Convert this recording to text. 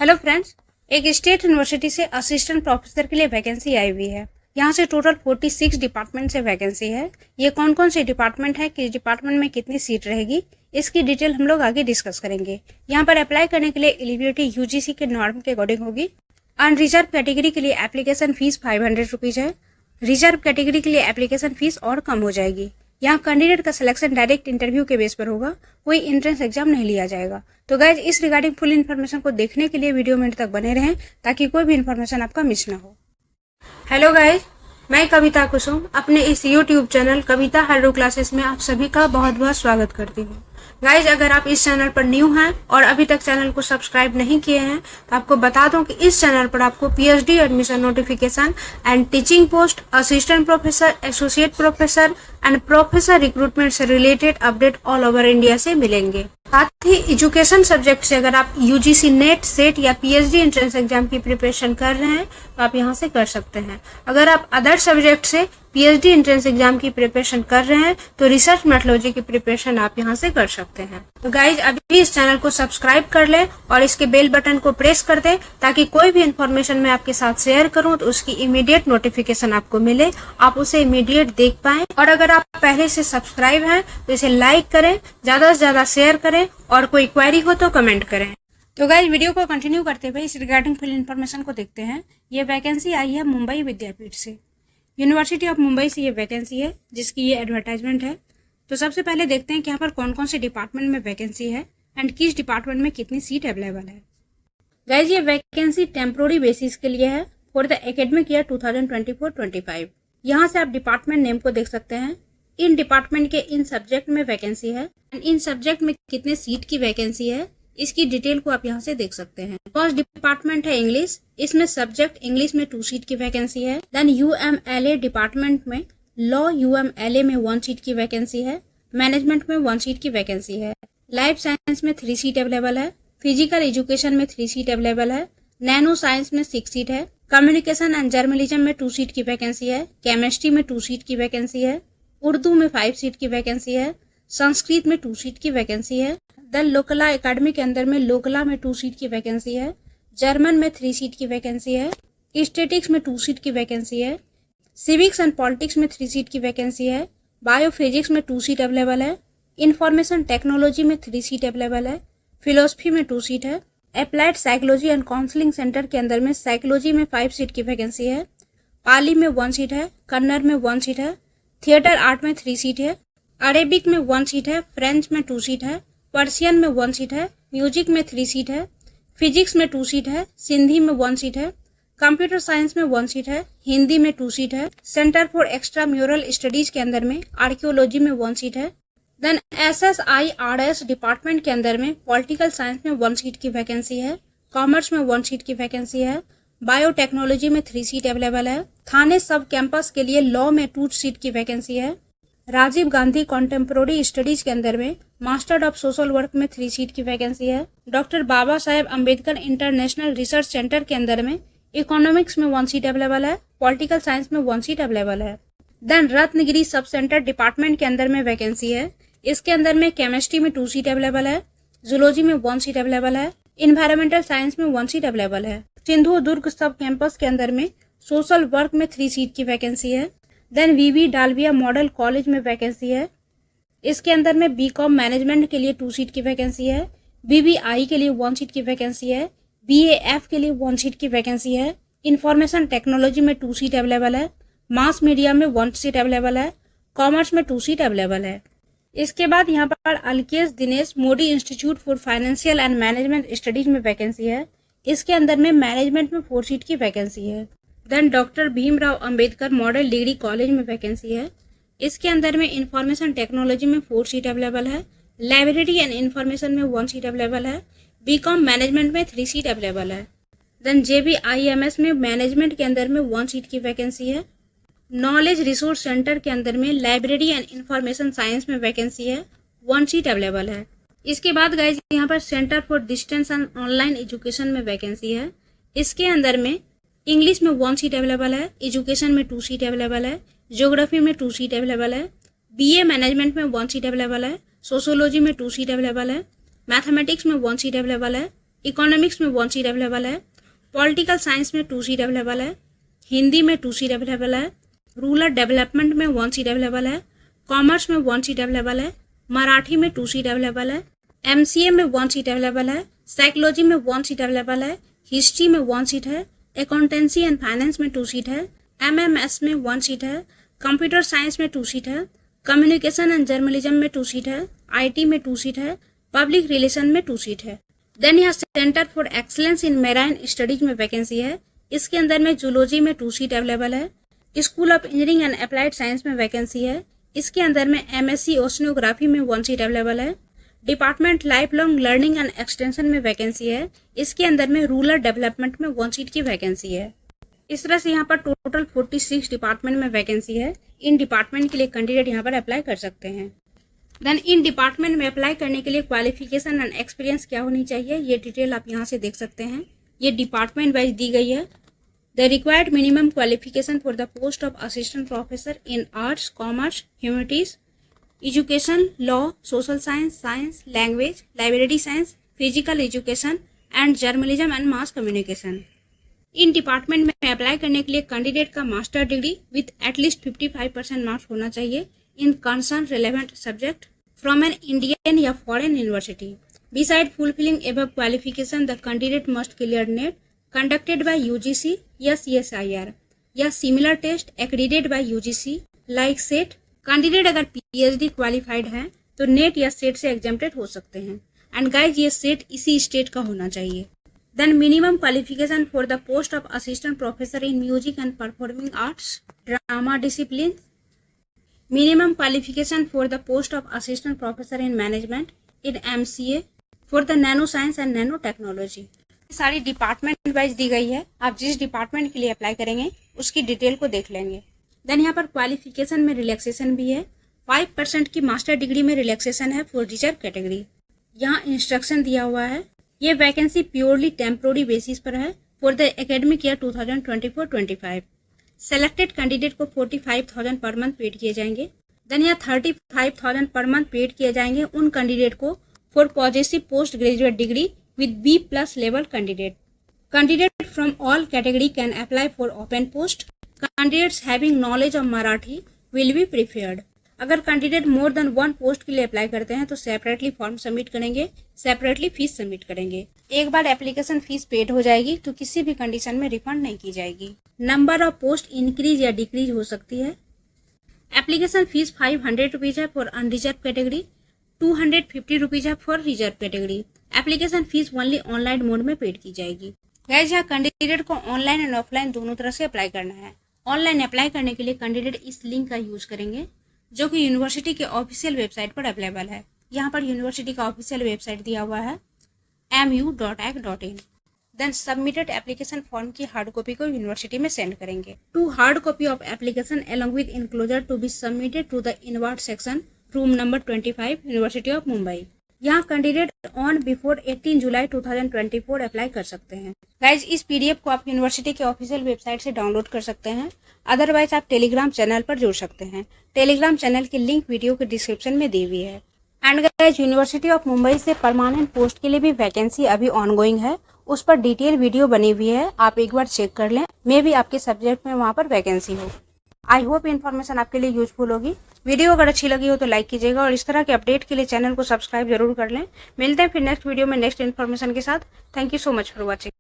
Hello friends, एक state university से assistant professor के लिए वैकेंसी आई हुई है। यहाँ से टोटल 46 डिपार्टमेंट से वैकेंसी है। ये कौन कौन से डिपार्टमेंट है, किस डिपार्टमेंट में कितनी सीट रहेगी, इसकी डिटेल हम लोग आगे डिस्कस करेंगे। यहाँ पर अप्लाई करने के लिए एलिजिबिलिटी यूजीसी के नॉर्म के अकॉर्डिंग होगी। अनरिजर्व कैटेगरी के लिए एप्लीकेशन फीस 500 रुपीज़ है। रिजर्व कैटेगरी के लिए एप्लीकेशन फीस और कम हो जाएगी। यहाँ कैंडिडेट का सिलेक्शन डायरेक्ट इंटरव्यू के बेस पर होगा, कोई एंट्रेंस एग्जाम नहीं लिया जाएगा। तो गाइज, इस रिगार्डिंग फुल इन्फॉर्मेशन को देखने के लिए वीडियो में तक बने रहें ताकि कोई भी इन्फॉर्मेशन आपका मिस ना हो। हेलो गाइज, मैं कविता कुसुम अपने इस यूट्यूब चैनल कविता हार्डो क्लासेस में आप सभी का बहुत बहुत स्वागत करती हूँ। गाइज, अगर आप इस चैनल पर न्यू हैं और अभी तक चैनल को सब्सक्राइब नहीं किए हैं तो आपको बता दूं कि इस चैनल पर आपको PhD admission notification and teaching post, assistant professor, associate professor and professor recruitment से related update all over India से मिलेंगे। साथ ही एजुकेशन सब्जेक्ट से अगर आप यूजीसी नेट, सेट या पीएचडी एंट्रेंस एग्जाम की प्रिपरेशन कर रहे हैं तो आप यहाँ से कर सकते हैं। अगर आप अदर सब्जेक्ट से पीएचडी एंट्रेंस एग्जाम की प्रिपरेशन कर रहे हैं तो रिसर्च मेथोडोलॉजी की प्रिपरेशन आप यहाँ से कर सकते हैं। तो गाइज, अभी इस चैनल को सब्सक्राइब कर लें और इसके बेल बटन को प्रेस कर दें ताकि कोई भी इन्फॉर्मेशन मैं आपके साथ शेयर करूं तो उसकी इमीडिएट नोटिफिकेशन आपको मिले, आप उसे इमीडिएट देख पाएं। और अगर आप पहले से सब्सक्राइब हैं तो इसे लाइक करें, ज्यादा से ज्यादा शेयर करें और कोई क्वेरी हो तो कमेंट करें। तो गाइज, वीडियो को कंटिन्यू करते हुए इस रिगार्डिंग फुल इन्फॉर्मेशन को देखते हैं। ये वैकेंसी आई है मुंबई विद्यापीठ से, यूनिवर्सिटी ऑफ मुंबई से ये वैकेंसी है जिसकी ये एडवर्टाइजमेंट है। तो सबसे पहले देखते हैं कि यहाँ पर कौन कौन से डिपार्टमेंट में वैकेंसी है एंड किस डिपार्टमेंट में कितनी सीट अवेलेबल है। गाइज, ये वैकेंसी टेम्पोररी बेसिस के लिए है फॉर द एकेडमिक ईयर 2024-25। यहाँ से आप डिपार्टमेंट नेम को देख सकते हैं। इन डिपार्टमेंट के इन सब्जेक्ट में वैकेंसी है एंड इन सब्जेक्ट में कितने सीट की वैकेंसी है इसकी डिटेल को आप यहाँ से देख सकते हैं। फर्स्ट डिपार्टमेंट है इंग्लिश, इसमें सब्जेक्ट इंग्लिश में 2 सीट की वैकेंसी है। देन यूएमएलए डिपार्टमेंट में लॉ यूएमएलए में 1 सीट की वैकेंसी है। मैनेजमेंट में 1 सीट की वैकेंसी है। लाइफ साइंस में 3 सीट अवेलेबल है। फिजिकल एजुकेशन में 3 सीट अवेलेबल है। नैनो साइंस में 6 सीट है। कम्युनिकेशन एंड जर्नलिज्म में 2 सीट की वैकेंसी है। केमिस्ट्री में 2 सीट की वैकेंसी है। उर्दू में 5 सीट की वैकेंसी है। संस्कृत में 2 सीट की वैकेंसी है। देन लोकला एकेडमी के अंदर में लोकला में 2 सीट की वैकेंसी है। जर्मन में 3 सीट की वैकेंसी है। स्टैटिक्स में 2 सीट की वैकेंसी है। सिविक्स एंड पॉलिटिक्स में 3 सीट की वैकेंसी है। बायोफिजिक्स में 2 सीट अवेलेबल है। इंफॉर्मेशन टेक्नोलॉजी में 3 सीट अवेलेबल है। फिलोसफी में 2 सीट है। Applied psychology and counselling centre के अंदर में साइकोलॉजी में 5 सीट की वैकेंसी है। पाली में 1 सीट है। कन्नड़ में 1 सीट है। थिएटर आर्ट में 3 सीट है। अरेबिक में 1 सीट है। फ्रेंच में 2 सीट है। पर्शियन में 1 सीट है। म्यूजिक में 3 सीट है। फिजिक्स में 2 सीट है। सिंधी में 1 सीट है। कंप्यूटर साइंस में 1 सीट है। हिंदी में 2 सीट है। Centre for extra mural studies के अंदर में आर्कियोलॉजी में 1 सीट है। देन SSIRS डिपार्टमेंट के अंदर में पॉलिटिकल साइंस में 1 सीट की वैकेंसी है। कॉमर्स में 1 सीट की वैकेंसी है। बायोटेक्नोलॉजी में 3 सीट अवेलेबल है। थाने सब कैंपस के लिए लॉ में 2 सीट की वैकेंसी है। राजीव गांधी कॉन्टेम्पोररी स्टडीज के अंदर में मास्टर ऑफ सोशल वर्क में 3 सीट की वैकेंसी है। Doctor Baba Saheb Ambedkar international research centre के अंदर में इकोनॉमिक्स में 1 सीट अवेलेबल है। पॉलिटिकल साइंस में 1 सीट अवेलेबल है। Then Ratnagiri sub centre department के अंदर में वैकेंसी है। इसके अंदर में केमिस्ट्री में 2 सीट अवेलेबल है। जूलॉजी में 1 सीट अवेलेबल है। इन्वायरमेंटल साइंस में 1 सीट अवेलेबल है। सिंधु दुर्ग सब कैंपस के अंदर में सोशल वर्क में 3 सीट की वैकेंसी है। देन वीवी डालविया मॉडल कॉलेज में वैकेंसी है। इसके अंदर में बीकॉम मैनेजमेंट के लिए 2 सीट की वैकेंसी है। बीबीआई के लिए 1 सीट की वैकेंसी है। बीएएफ के लिए 1 सीट की वैकेंसी है। इंफॉर्मेशन टेक्नोलॉजी में 2 सीट अवेलेबल है। मास मीडिया में 1 सीट अवेलेबल है। कॉमर्स में 2 सीट अवेलेबल है। इसके बाद यहाँ पर Alkesh Dinesh Modi institute for financial and management studies में वैकेंसी है। इसके अंदर में मैनेजमेंट में 4 सीट की वैकेंसी है। Then doctor Bhimrao Ambedkar model degree college में वैकेंसी है। इसके अंदर में इंफॉर्मेशन टेक्नोलॉजी में 4 सीट अवेलेबल है। लाइब्रेरी एंड इंफॉर्मेशन में 1 सीट अवेलेबल है। बीकॉम मैनेजमेंट में 3 सीट अवेलेबल है। देन JBIMS में मैनेजमेंट के अंदर में 1 सीट की वैकेंसी है। नॉलेज रिसोर्स सेंटर के अंदर में लाइब्रेरी एंड इंफॉर्मेशन साइंस में वैकेंसी है। 1 सीट अवेलेबल है। इसके बाद गाइज, यहाँ पर centre for distance and online education में वैकेंसी है। इसके अंदर में इंग्लिश में 1 सीट अवेलेबल है। एजुकेशन में 2 सीट अवेलेबल है। ज्योग्राफी में 2 सीट अवेलेबल है। BA मैनेजमेंट में 1 सीट अवेलेबल है। सोशियोलॉजी में 2 सीट अवेलेबल है। मैथमेटिक्स में 1 सीट अवेलेबल है। इकोनॉमिक्स में 1 सीट अवेलेबल है, पॉलिटिकल साइंस में 2 सीट अवेलेबल है, हिंदी में 2 सीट अवेलेबल है, रूरल डेवलपमेंट में 1 सीट अवेलेबल है, कॉमर्स में 1 सीट अवेलेबल है, मराठी में 2 सीट अवेलेबल है, MCA में 1 सीट अवेलेबल है, साइकोलॉजी में 1 सीट अवेलेबल है, हिस्ट्री में 1 सीट है, अकाउंटेंसी एंड फाइनेंस में 2 सीट है, MMS में 1 सीट है, कंप्यूटर साइंस में 2 सीट है, कम्युनिकेशन एंड जर्नलिज्म में 2 सीट है, IT में 2 सीट है, पब्लिक रिलेशन में 2 सीट है। देन यहाँ centre for excellence in marine studies में वैकेंसी है, इसके अंदर में जूलॉजी में 2 सीट अवेलेबल है। School of engineering and applied science में वैकेंसी है, इसके अंदर में MSc ओशनोग्राफी में 1 सीट अवेलेबल है। Department life long learning and extension में वैकेंसी है, इसके अंदर में रूरल डेवलपमेंट में 1 सीट की वैकेंसी है। इस तरह से यहाँ पर टोटल 46 डिपार्टमेंट में वैकेंसी है। इन डिपार्टमेंट के लिए कैंडिडेट यहाँ पर अप्लाई कर सकते हैं। देन इन डिपार्टमेंट में अप्लाई करने के लिए क्वालिफिकेशन एंड एक्सपीरियंस क्या होनी चाहिए, ये डिटेल आप यहाँ से देख सकते हैं। ये डिपार्टमेंट वाइज दी गई है। The required minimum qualification for the post of assistant professor in arts, commerce, humanities, education, law, social science, science, language, library science, physical education and journalism and mass communication. इन department में apply करने के लिए candidate का master degree with at least 55% marks होना चाहिए in concern relevant subject from an Indian या foreign university. Beside fulfilling above qualification the candidate must clear NET conducted by UGC या CSIR या similar test accredited by UGC like SET. Candidate अगर PhD qualified है तो net या set से exempted हो सकते हैं। एंड गाइज ये सेट इसी स्टेट का होना चाहिए। Then minimum qualification for the post of assistant professor in music and performing arts, drama discipline. Minimum qualification for the post of assistant professor in management in MCA for the nano science and nanotechnology. सारी department wise दी गई है। आप जिस department के लिए apply करेंगे उसकी डिटेल को देख लेंगे। देन यहाँ पर क्वालिफिकेशन में रिलैक्सेशन भी है। 5% की मास्टर डिग्री में रिलैक्सेशन है फॉर रिजर्व कैटेगरी। यहाँ इंस्ट्रक्शन दिया हुआ है। ये वैकेंसी प्योरली टेम्पोररी बेसिस पर है for the academic year 2024-25। Selected candidate को 45,000 पर मंथ पेड किए जाएंगे। देन यहाँ 35,000 पर मंथ पेड किए जाएंगे उन कैंडिडेट को for positive post graduate degree with B+ level candidate. Candidate from all category can apply for open post. Candidates having knowledge of Marathi will be preferred. अगर candidate more than 1 post के लिए apply करते हैं तो separately form submit करेंगे, separately fees submit करेंगे। एक बार application fees paid हो जाएगी तो किसी भी कंडीशन में रिफंड नहीं की जाएगी। नंबर ऑफ पोस्ट इंक्रीज या डिक्रीज हो सकती है। एप्लीकेशन फीस 500 रुपीज है फॉर अनरिजर्व कैटेगरी, 250 रुपीज है for reserve category. Application fees only online mode में पेड की जाएगी। गाइस यहाँ कैंडिडेट को ऑनलाइन एंड ऑफलाइन दोनों तरह से अप्लाई करना है। ऑनलाइन अप्लाई करने के लिए कैंडिडेट इस लिंक का यूज करेंगे जो कि यूनिवर्सिटी के ऑफिशियल वेबसाइट पर अवेलेबल है। यहाँ पर यूनिवर्सिटी का ऑफिशियल वेबसाइट दिया हुआ है mu.ac.in। Then submitted application form की हार्ड कॉपी को यूनिवर्सिटी में सेंड करेंगे। 2 hard copy of application along with enclosure to be submitted to the inward section room number 25 university of Mumbai. यहाँ कैंडिडेट ऑन बिफोर 18 जुलाई 2024 apply कर सकते हैं। Guys इस PDF को आप यूनिवर्सिटी के ऑफिशियल वेबसाइट से डाउनलोड कर सकते हैं। अदरवाइज आप टेलीग्राम चैनल पर जुड़ सकते हैं। टेलीग्राम चैनल की लिंक वीडियो के डिस्क्रिप्शन में दी हुई है। And guys university of Mumbai से परमानेंट पोस्ट के लिए भी वैकेंसी अभी ऑनगोइंग है, उस पर डिटेल वीडियो बनी हुई है, आप एक बार चेक कर लें। मे भी आपके सब्जेक्ट में वहाँ पर वैकेंसी हो। आई होप इन्फॉर्मेशन आपके लिए यूजफुल होगी। वीडियो अगर अच्छी लगी हो तो लाइक कीजिएगा और इस तरह के अपडेट के लिए चैनल को सब्सक्राइब जरूर कर लें। मिलते हैं फिर नेक्स्ट वीडियो में नेक्स्ट इन्फॉर्मेशन के साथ। Thank you so much for watching.